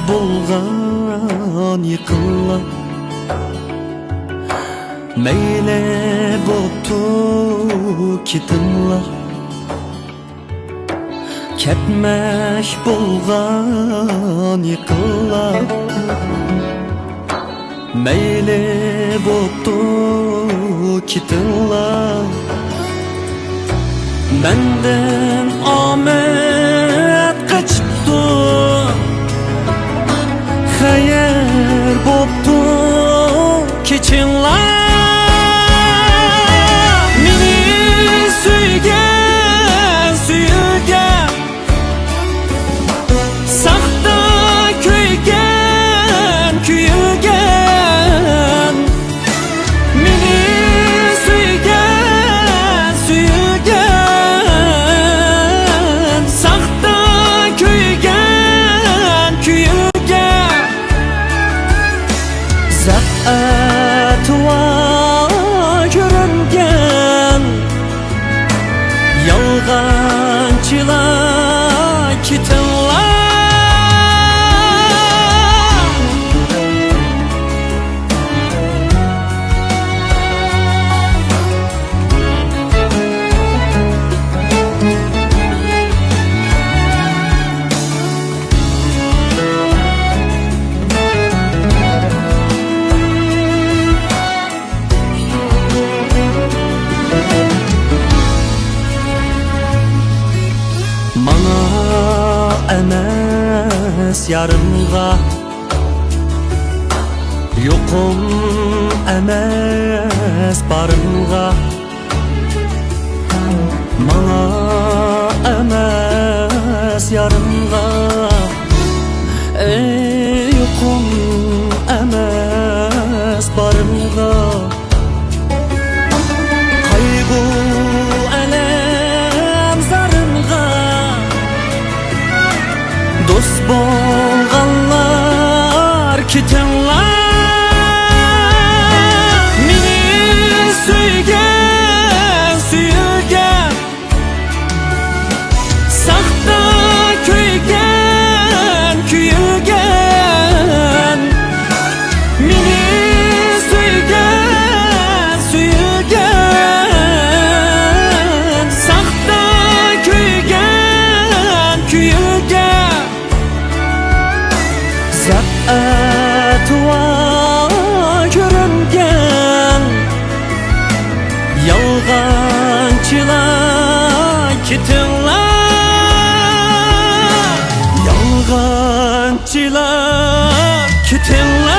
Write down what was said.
bulgan yıkılla meyle boptu kitinla ketmeş bulgan yıkılla meyle boptu kitinla benden amet kaçıptı hayır boptu keçinla meni suygan suygan saxta kuygan kuygan meni suygan suygan saxta kuygan kuygan zaat va ko'ringan yolg'onchilar ketinlar Mana emes yarımga yokum emes barımga Mana emes yarımga yokum emes barımga Kaygı elem zarımga dost bolganlar ketinlar meni suygan suygan saxta kuygan kuygan meni suygan suygan saxta kuygan kuygan zaat va ko'ringan yolg'onchilar ketinlar yolg'onchilar ketinlar